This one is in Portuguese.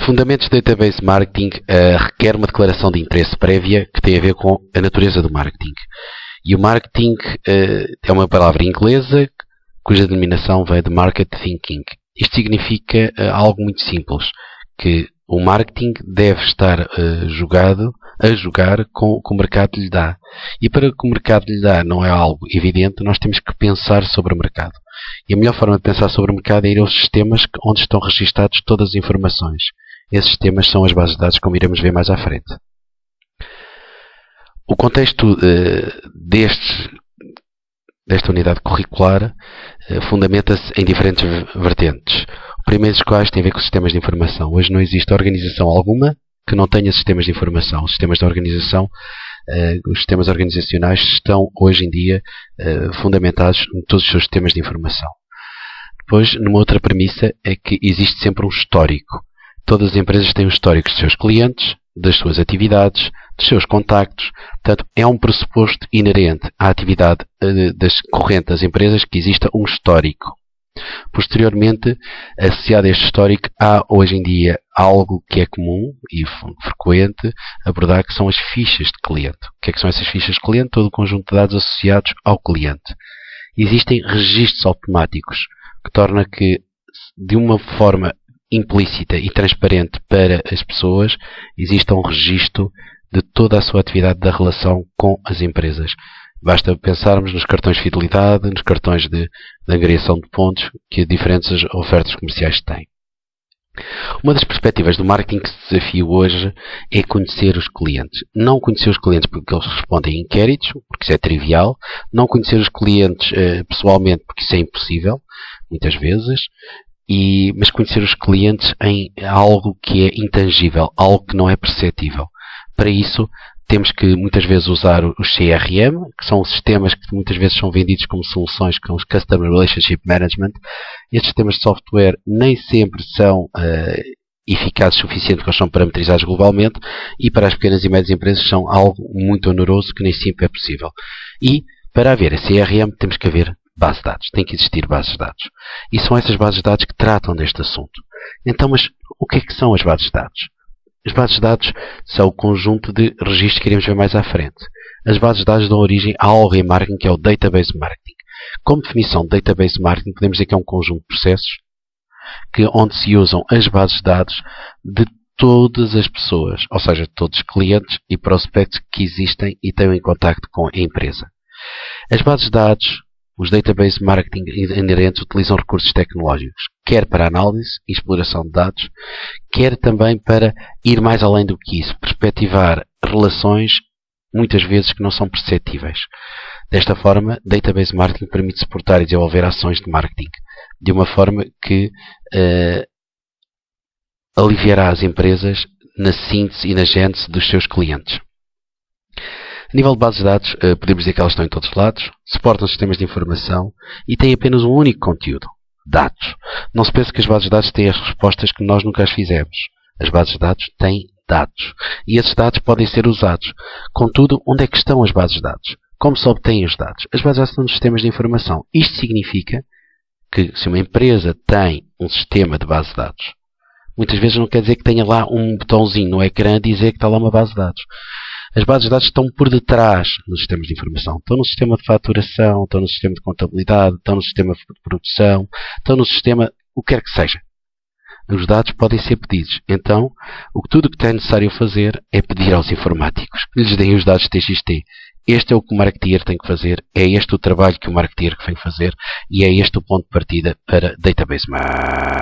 Fundamentos de Database Marketing requer uma declaração de interesse prévia que tem a ver com a natureza do marketing. E o marketing é uma palavra inglesa cuja denominação vem de Market Thinking. Isto significa algo muito simples, que o marketing deve estar a jogar com o que o mercado lhe dá. E para que o mercado lhe dá não é algo evidente, nós temos que pensar sobre o mercado. E a melhor forma de pensar sobre o mercado é ir aos sistemas onde estão registados todas as informações. Esses sistemas são as bases de dados, como iremos ver mais à frente. O contexto desta unidade curricular fundamenta-se em diferentes vertentes. O primeiro dos quais tem a ver com sistemas de informação. Hoje não existe organização alguma que não tenha sistemas de informação. Os sistemas de organização, os sistemas organizacionais estão hoje em dia fundamentados em todos os seus sistemas de informação. Depois, numa outra premissa, é que existe sempre um histórico. Todas as empresas têm um histórico dos seus clientes, das suas atividades, dos seus contactos. Portanto, é um pressuposto inerente à atividade corrente das empresas que exista um histórico. Posteriormente, associado a este histórico, há hoje em dia algo que é comum e frequente abordar, que são as fichas de cliente. O que é que são essas fichas de cliente? Todo o conjunto de dados associados ao cliente. Existem registros automáticos, que torna que, de uma forma implícita e transparente para as pessoas, exista um registro de toda a sua atividade da relação com as empresas. Basta pensarmos nos cartões de fidelidade, nos cartões de angariação de pontos que diferentes ofertas comerciais têm. Uma das perspectivas do marketing que se desafia hoje é conhecer os clientes. Não conhecer os clientes porque eles respondem a inquéritos, porque isso é trivial. Não conhecer os clientes pessoalmente, porque isso é impossível, muitas vezes. Mas conhecer os clientes em algo que é intangível, algo que não é perceptível. Para isso, temos que muitas vezes usar os CRM, que são sistemas que muitas vezes são vendidos como soluções, que são os Customer Relationship Management. Estes sistemas de software nem sempre são eficazes o suficiente, porque eles são parametrizados globalmente, e para as pequenas e médias empresas são algo muito oneroso que nem sempre é possível. E para haver a CRM temos que haver base de dados. Tem que existir bases de dados. E são essas bases de dados que tratam deste assunto. Então, mas o que é que são as bases de dados? As bases de dados são o conjunto de registros que iremos ver mais à frente. As bases de dados dão origem a algo em marketing que é o Database Marketing. Como definição de Database Marketing, podemos dizer que é um conjunto de processos onde se usam as bases de dados de todas as pessoas, ou seja, de todos os clientes e prospectos que existem e têm em contacto com a empresa. As bases de dados, os Database Marketing inerentes, utilizam recursos tecnológicos, quer para análise e exploração de dados, quer também para ir mais além do que isso, perspectivar relações, muitas vezes que não são perceptíveis. Desta forma, Database Marketing permite suportar e desenvolver ações de marketing, de uma forma que aliviará as empresas na síntese e na gênese dos seus clientes. A nível de bases de dados, podemos dizer que elas estão em todos os lados, suportam sistemas de informação e têm apenas um único conteúdo: dados. Não se pense que as bases de dados têm as respostas que nós nunca as fizemos. As bases de dados têm dados. E esses dados podem ser usados. Contudo, onde é que estão as bases de dados? Como se obtêm os dados? As bases de dados estão nos sistemas de informação. Isto significa que, se uma empresa tem um sistema de base de dados, muitas vezes não quer dizer que tenha lá um botãozinho no ecrã a dizer que está lá uma base de dados. As bases de dados estão por detrás nos sistemas de informação. Estão no sistema de faturação, estão no sistema de contabilidade, estão no sistema de produção, estão no sistema, o que quer que seja. Os dados podem ser pedidos. Então, tudo o que é necessário fazer é pedir aos informáticos que lhes deem os dados TXT. Este é o que o marketeer tem que fazer, é este o trabalho que o marketeer vem fazer e é este o ponto de partida para Database Marketing.